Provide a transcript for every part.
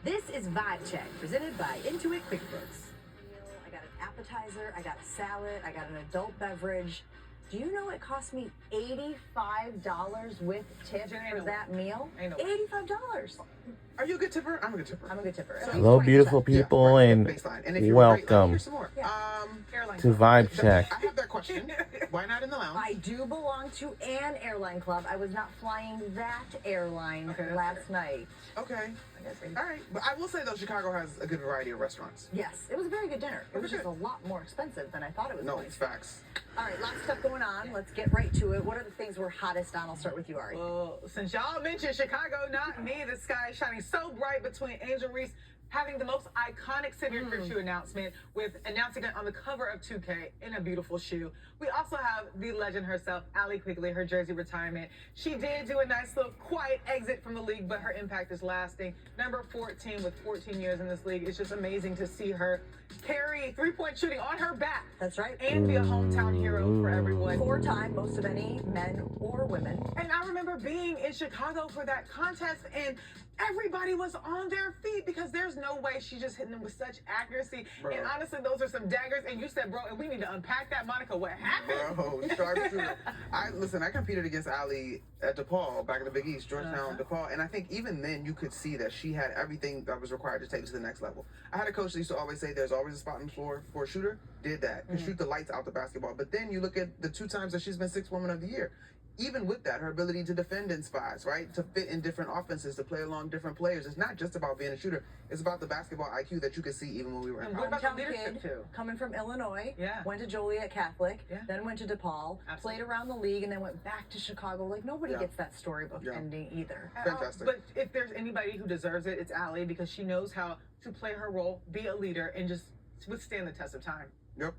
This is Vibe Check, presented by Intuit QuickBooks. I got an appetizer, I got a salad, I got an adult beverage. Do you know it cost me $85 with tip for that meal? $85. Are you a good tipper? I'm a good tipper. I'm a good tipper. So- Hello, beautiful people, and if you're welcome here's some more. to Vibe Check. I have that question. Why not in the lounge? I do belong to an airline club. I was not flying that airline last night. Okay. All right. But I will say, though, Chicago has a good variety of restaurants. Yes, it was a very good dinner. It was just a lot more expensive than I thought it was No, going it's to be. facts. All right, lots of stuff going on. Let's get right to it. What are the things we're hottest on? I'll start with you, Ari. Well, since y'all mentioned Chicago, not me, the sky is shining so bright between Angel Reese having the most iconic signature shoe announcement with announcing it on the cover of 2K in a beautiful shoe. We also have the legend herself, Allie Quigley, her jersey retirement. She did do a nice little quiet exit from the league, but her impact is lasting. Number 14 with 14 years in this league. It's just amazing to see her carry three-point shooting on her back. That's right. And be a hometown hero for everyone. 4-time, most of any men or women. And I remember being in Chicago for that contest, and everybody was on their feet because there's no way she's just hitting them with such accuracy. Bro. And honestly, those are some daggers. And you said, bro, and we need to unpack that, Monica. What happened? Bro, sharpshooter. I competed against Allie at DePaul back in the Big East, Georgetown, DePaul, and I think even then you could see that she had everything that was required to take it to the next level. I had a coach that used to always say there's always a spot on the floor for a shooter. Did that. Could shoot the lights out the basketball. But then you look at the 2 times that she's been Sixth Woman of the Year. Even with that, her ability to defend in spots, right? To fit in different offenses, to play along different players. It's not just about being a shooter. It's about the basketball IQ that you could see even when we were in And what college. about the Hometown leadership, kid, too? coming from Illinois, Yeah. went to Joliet Catholic, Yeah. then went to DePaul, Absolutely. played around the league, and then went back to Chicago. Like, nobody Yeah. gets that storybook Yeah. ending either. Fantastic. But if there's anybody who deserves it, it's Allie, because she knows how to play her role, be a leader, and just withstand the test of time. Yep.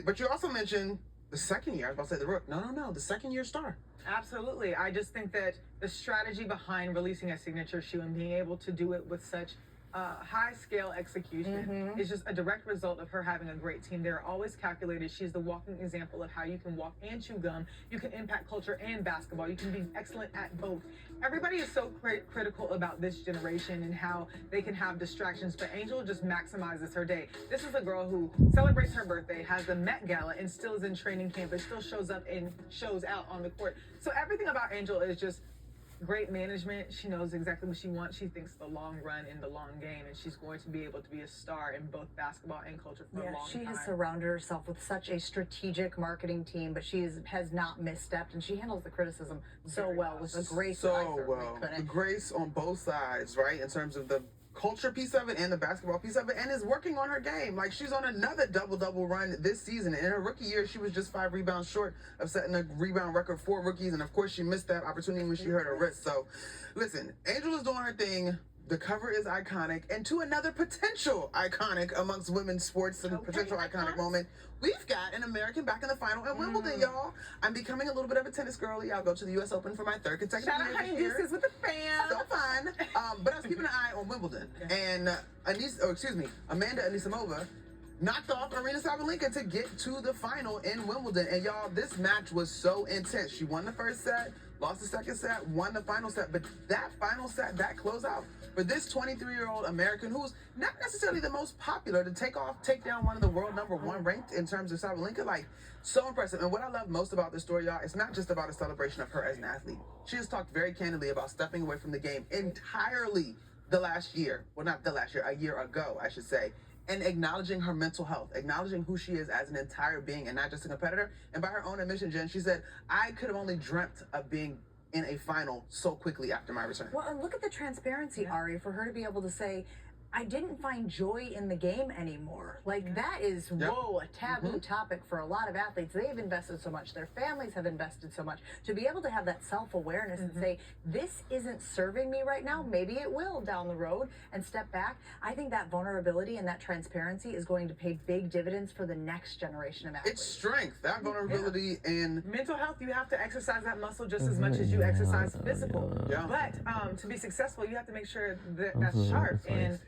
But you also mentioned the second year. I was about to say the rook. No. The second year star. Absolutely. I just think that the strategy behind releasing a signature shoe and being able to do it with such high scale execution is just a direct result of her having a great team. They're always calculated. She's the walking example of how you can walk and chew gum. You can impact culture and basketball. You can be excellent at both. Everybody is so critical about this generation and how they can have distractions, but Angel just maximizes her day. This is a girl who celebrates her birthday, has the Met Gala, and still is in training camp, but still shows up and shows out on the court. So everything about Angel is just great management. She knows exactly what she wants. She thinks the long run in the long game, and she's going to be able to be a star in both basketball and culture for a long She time. has surrounded herself with such a strategic marketing team, but she has not misstepped, and she handles the criticism so Very well well. with the grace that I So certainly well. The couldn't. grace on both sides, right? In terms of the culture piece of it and the basketball piece of it, and is working on her game. Like, she's on another double-double run this season. In her rookie year, she was just 5 rebounds short of setting a rebound record for rookies, and of course she missed that opportunity when she hurt her wrist. So listen, Angel is doing her thing. The cover is iconic, and to another potential iconic amongst women's sports and potential iconic moment, we've got an American back in the final at Wimbledon, y'all. I'm becoming a little bit of a tennis girly. I'll go to the U.S. Open for my 3rd consecutive Shout out year Honey this year. Deuces with the fam. So fun. But I was keeping an eye on Wimbledon, and Amanda Anisimova knocked off Arina Sabalenka to get to the final in Wimbledon. And y'all, this match was so intense. She won the first set, lost the second set, won the final set. But that final set, that closeout, for this 23-year-old American who's not necessarily the most popular, to take down one of the world #1 ranked in terms of Sabalenka, like, so impressive. And what I love most about this story, y'all, it's not just about a celebration of her as an athlete. She has talked very candidly about stepping away from the game entirely the last year. Well, not the last year, a year ago, I should say. And acknowledging her mental health, acknowledging who she is as an entire being and not just a competitor. And by her own admission, Jen, she said, I could have only dreamt of being in a final so quickly after my return. Well, and look at the transparency, Ari, for her to be able to say, I didn't find joy in the game anymore. Like, that is, whoa, a taboo topic for a lot of athletes. They've invested so much. Their families have invested so much. To be able to have that self-awareness and say, this isn't serving me right now, maybe it will down the road, and step back. I think that vulnerability and that transparency is going to pay big dividends for the next generation of athletes. It's strength, that vulnerability, and Mental health, you have to exercise that muscle just as much as you exercise physical. Yeah. But to be successful, you have to make sure that that's sharp. And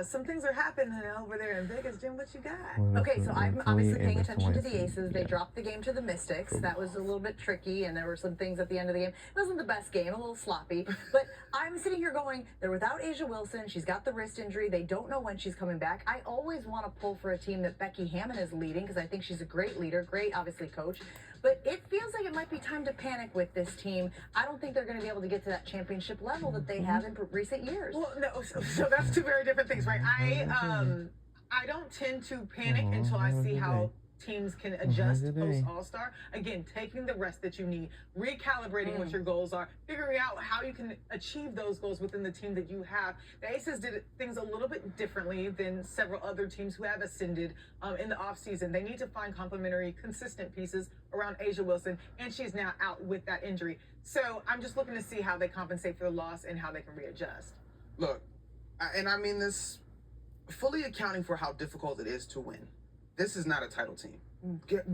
some things are happening over there in Vegas. Jim, what you got? Okay, so I'm obviously paying attention to the Aces. Aces. They dropped the game to the Mystics. That was a little bit tricky, and there were some things at the end of the game. It wasn't the best game, a little sloppy. But I'm sitting here going, they're without Asia Wilson. She's got the wrist injury. They don't know when she's coming back. I always want to pull for a team that Becky Hammon is leading because I think she's a great leader, great, obviously, coach. But it feels like it might be time to panic with this team. I don't think they're going to be able to get to that championship level that they have in recent years. Well, no, so that's two very different things, right? I don't tend to panic until I see how teams can adjust post All-Star. Again, taking the rest that you need, recalibrating what your goals are, figuring out how you can achieve those goals within the team that you have. The Aces did things a little bit differently than several other teams who have ascended in the offseason. They need to find complementary, consistent pieces around Asia Wilson, and she's now out with that injury. So I'm just looking to see how they compensate for the loss and how they can readjust. Look, and I mean this fully accounting for how difficult it is to win. This is not a title team.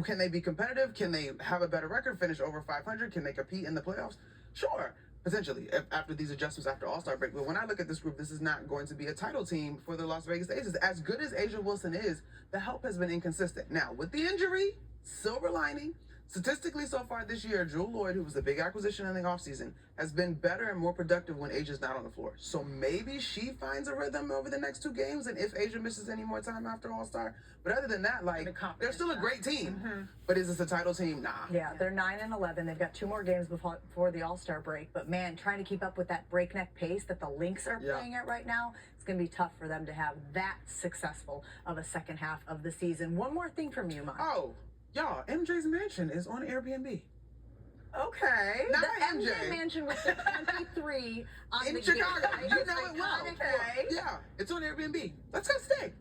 Can they be competitive? Can they have a better record, finish over 500? Can they compete in the playoffs? Sure, potentially, after these adjustments after All-Star break. But when I look at this group, this is not going to be a title team for the Las Vegas Aces. As good as Asia Wilson is, the help has been inconsistent. Now, with the injury, silver lining, statistically so far this year, Jewel Lloyd, who was the big acquisition in the offseason, has been better and more productive when Asia's not on the floor. So maybe she finds a rhythm over the next 2 games, and if Asia misses any more time after All-Star. But other than that, like, they're still a great team. But is this a title team? Nah. Yeah, they're 9-11. They've got 2 more games before the All-Star break. But man, trying to keep up with that breakneck pace that the Lynx are playing at right now, it's going to be tough for them to have that successful of a second half of the season. One more thing from you, Mike. Oh, y'all, MJ's mansion is on Airbnb. Okay. Not The MJ. MJ Mansion with the 23 on In the Chicago. gate. You know it well. Okay. Yeah, it's on Airbnb. Let's go stay.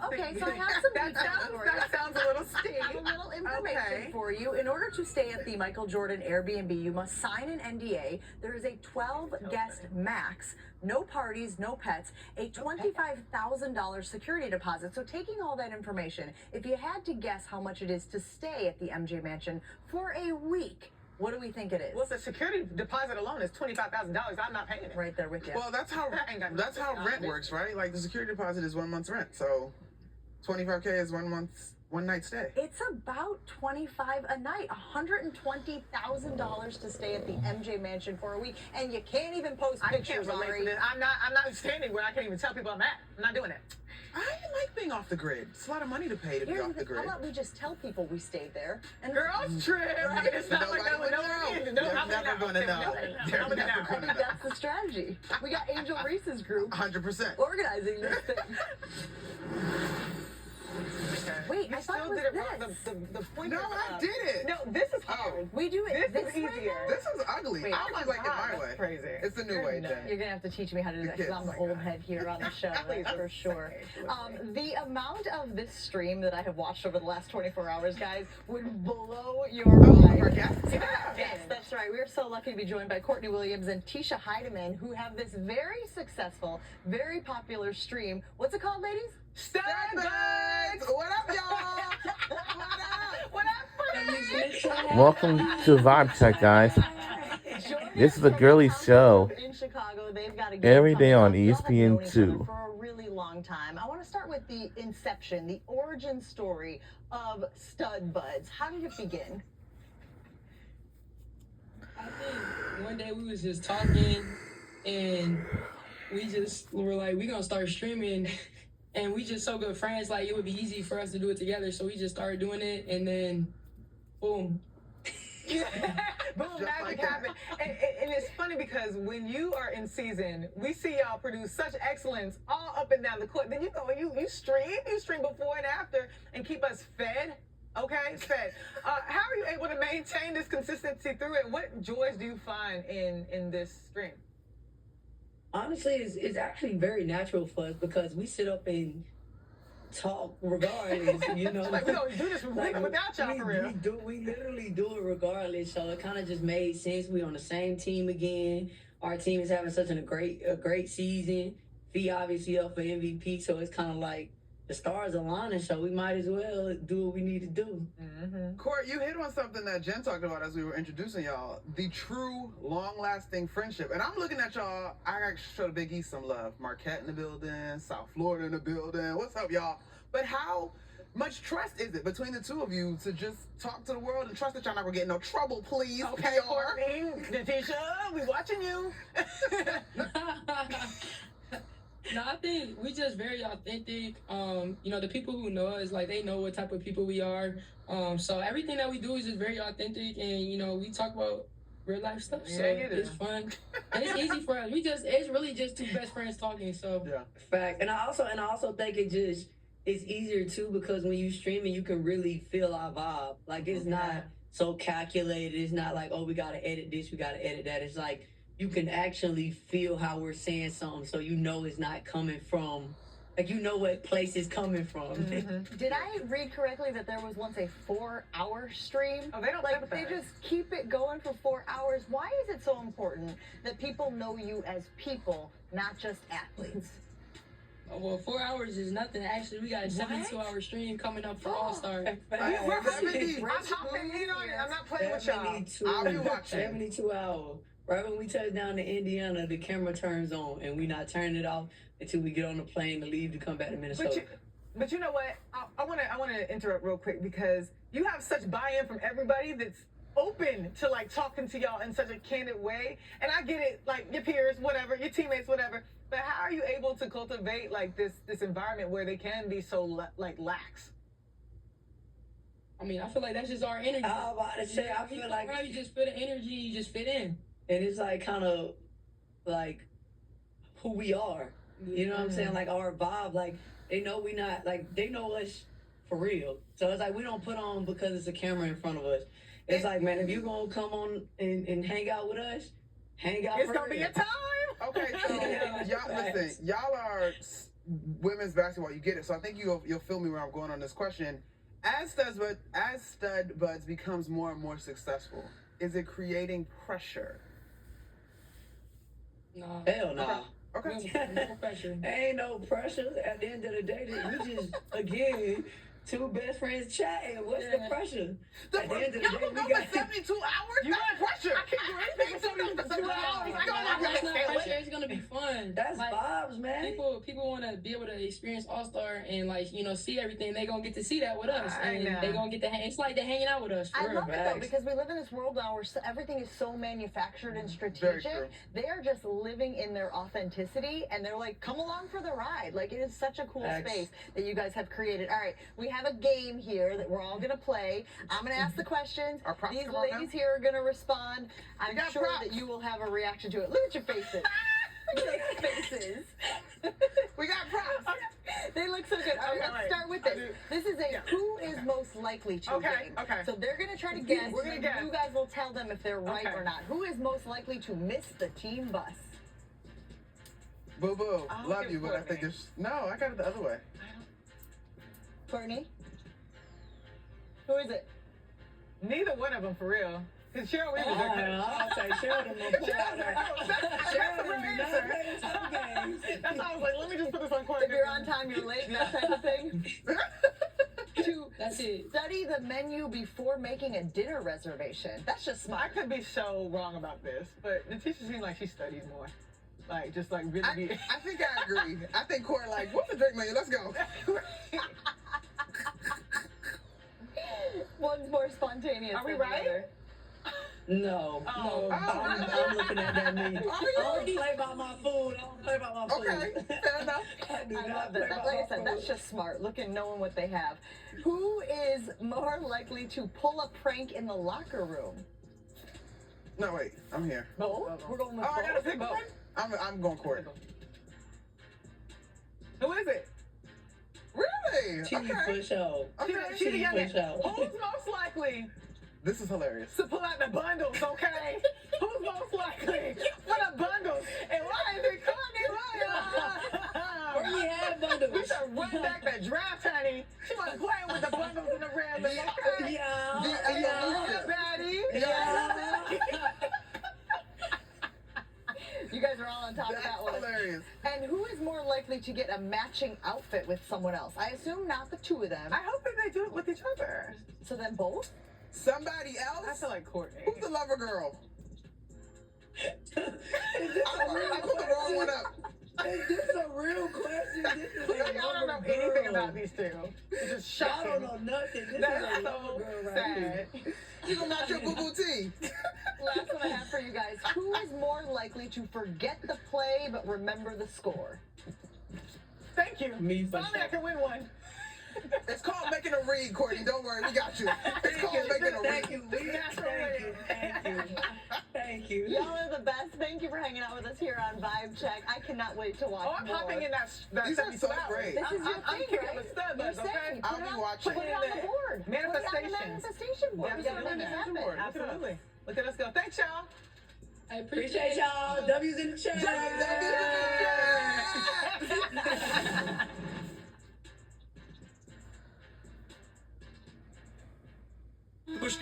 Okay, so I have some that details sounds, for you. that sounds a little I steep. have a little information Okay. for you. In order to stay at the Michael Jordan Airbnb, you must sign an NDA. There is a 12-guest max, no parties, no pets, a $25,000 security deposit. So taking all that information, if you had to guess how much it is to stay at the MJ Mansion for a week, what do we think it is? Well, the security deposit alone is $25,000. I'm not paying it. Right there with you. Well, that's how Ain't got that's how nothing rent on it. works, right? Like the security deposit is 1 month's rent, so $25K is 1 month's one night stay. It's about $25 a night, $120,000 to stay at the MJ Mansion for a week, and you can't even post I can't pictures. relate to Ari. this. I'm not standing where I can't even tell people I'm at. I'm not doing it. I like being off the grid. It's a lot of money to pay to be Here's off the the thing. How grid. about we just tell people we stayed there? And Girls trip. It's not like that. Nobody would know. They're never gonna know. They're never I gonna think that's the strategy. We got Angel Reese's group 100%. organizing this thing. Wait, You I thought it still was did it wrong. this. The point No, is, I did it. No, this is hard. We do it This is way easier. now? This is ugly. Wait, I oh always my like it God, my that's way. crazy. It's the new You're way, nuts. Jen. You're gonna have to teach me how to do that because I'm the Yes. old head here on the show. That's for sure. The amount of this stream that I have watched over the last 24 hours, guys, would blow your mind. our guests? Yes, that's right. We're so lucky to be joined by Courtney Williams and Tisha Heidemann, who have this very successful, very popular stream. What's it called, ladies? Stud Buds! buds. What up, y'all? What up, friends? Welcome to Vibe Check, guys. Join This us is a from girly the Comedy show. Club in Chicago. They've got a Every game day coming on up. Y'all have known each other ESPN2. for a really long time. I want to start with the inception, the origin story of Stud Buds. How did it begin? I think one day we was just talking and we just were like, we gonna start streaming, and we just so good friends, like it would be easy for us to do it together. So we just started doing it, and then boom. Boom, Just magic like that. happened. And it's funny because when you are in season, we see y'all produce such excellence all up and down the court. Then you go and you stream before and after and keep us fed. Okay, fed. How are you able to maintain this consistency through it? What joys do you find in this stream? Honestly, it's actually very natural for us because we sit up and talk regardless, you know. Like we don't do this without y'all for real. We literally do it regardless. So it kind of just made sense. We on the same team again. Our team is having such a great season. Fee obviously up for MVP, so it's kind of like the stars aligning, so we might as well do what we need to do. Court, you hit on something that Jen talked about as we were introducing y'all, the true long-lasting friendship. And I'm looking at y'all, I gotta show the Big East some love. Marquette in the building, South Florida in the building. What's up, y'all? But how much trust is it between the two of you to just talk to the world and trust that y'all not gonna get in no trouble, please? Okay, PR. Courtney, Natisha, we watching you. No, I think we just very authentic. You know, the people who know us, like, they know what type of people we are. So everything that we do is just very authentic, and you know, we talk about real life stuff. So Yeah, you do. it's fun. And it's easy for us. It's really just two best friends talking. So Yeah. Fact. And I also think it's easier too, because when you streaming, you can really feel our vibe. Like, it's not so calculated. It's not like, oh, we gotta edit this, we gotta edit that. It's like you can actually feel how we're saying something, so you know it's not coming from, like, you know what place it's coming from. Did I read correctly that there was once a 4-hour stream? Oh, they don't Like, limit they that. just keep it going for 4 hours. Why is it so important that people know you as people, not just athletes? well, 4 hours is nothing. Actually, we got a 72-hour stream coming up for All Star. We're Fact. hopping. I'm hopping. You know, I'm not playing with y'all. 72, I'll be watching. 72 hours. Right when we touch down to Indiana, the camera turns on, and we not turning it off until we get on the plane to leave to come back to Minnesota. But you know what? I want to interrupt real quick, because you have such buy-in from everybody that's open to like talking to y'all in such a candid way. And I get it, like your peers, whatever, your teammates, whatever. But how are you able to cultivate like this environment where they can be so like lax? I mean, I feel like that's just our energy. I was about to say, I feel like, you just feel the energy, you just fit in. and it's like kind of like who we are. You know what I'm saying? Like our vibe, like they know we not, like they know us for real. So it's like we don't put on because it's a camera in front of us. It's like, man, if you gonna come on and hang out with us, hang out. It's for gonna be real. a time. Okay, so y'all listen. Y'all are women's basketball. You get it. So I think you'll feel me where I'm going on this question. As Stud Buds becomes more and more successful, is it creating pressure? No. Hell nah. Okay. No pressure. Ain't no pressure. At the end of the day, we just, again, two best friends chatting. What's the pressure? At the end of the Y'all day, gonna we go got for 72 hours? You That's pressure. I can't do anything for 72 hours. It's not pressure. It's gonna be fun. That's like, vibes, man. people want to be able to experience All Star and like see everything. They gonna get to see that with us, I and know. they gonna get to hang. It's like they're hanging out with us. For I real. love it though, facts. because we live in this world now where everything is so manufactured and Very strategic. true. They are just living in their authenticity, and they're like, come along for the ride. Like, it is such a cool Facts. space that you guys have created. All right, we have a game here that we're all gonna play. I'm gonna ask the questions. Our props These come on ladies now? here are gonna respond. I'm got sure props. that you will have a reaction to it. Look at your faces. Look at your faces. We got props. They look so good. All right, Okay, let's start with this. This is a who is most likely to Okay, game. okay. So they're going to try to guess. We're gonna and guess. You guys will tell them if they're right Okay. or not. Who is most likely to miss the team bus? Boo boo. I'll Love give you, but I think Courtney. it's no. I got it the other way. Courtney? Who is it? Neither one of them for real. Cause Cheryl Weaver. I'll say Sheridan will pull out her. That's Sheridan the real do not answer. play the tough games. That's why I was like, let me just put this on Courtney. If you're on time, you're late, that type of thing. To That's it. study the menu before making a dinner reservation. That's just I smart. could be so wrong about this, but Natisha seems like she studies more. Like, just like really be. I think I agree. I think Corey like, what's the drink menu? Let's go. One's more spontaneous. Are we than the right? other. No. Oh. I'm looking at that menu. you? I don't play by my food. I don't play by my food. Okay, fair enough. I do I not love play that. by Like I my said, food. that's just smart. Looking, knowing what they have. Who is more likely to pull a prank in the locker room? No, wait. I'm here. Both. We're going with Oh, I gotta both. pick one. I'm going Corey. Who is it? Really? T for sure. Okay. She the T youngest. for sure. Who's most likely This is hilarious. to pull out the bundles, okay? Who's most likely for the bundles? And why is it Where Courtney? you had bundles? We should run back the draft, honey. She wasn't playing with the bundles in the rambling, okay? Yeah. The Yeah, evolution. Batty. Yeah. You guys are all on top of That's that one. hilarious. And who is more likely to get a matching outfit with someone else? I assume not the two of them. I hope that they do it with each other. So then both? Somebody else? I feel like Courtney. Who's the lover girl? Is this I put the wrong one up. Is this a real question? This is a Y'all don't know lover anything girl. about these two. It's just Y'all shocking. don't know nothing. This That's is a so lover girl right here. sad. You gonna match your boo-boo tea. Last one I have for you guys. Who is more likely to forget the play but remember the score? Thank you. Me for Finally, I sure. can win one. It's called making a read, Courtney. Don't worry, we got you. It's called making a Thank read. you. Thank you. Thank you. Y'all are the best. Thank you for hanging out with us here on Vibe Check. I cannot wait to watch Oh, I'm more. hopping in that These are 72 so hours. great. This is your I'm thing, kicking right? the stud You're buds, okay? saying, I'll put be it on, watching. Put it on the board. Put it on the Manifestations. manifestation board. Yeah, We we gotta gotta make it manifest happen. the board. Absolutely. Look at us go. Thanks, y'all. I Appreciate y'all. W's in the chat. Yeah.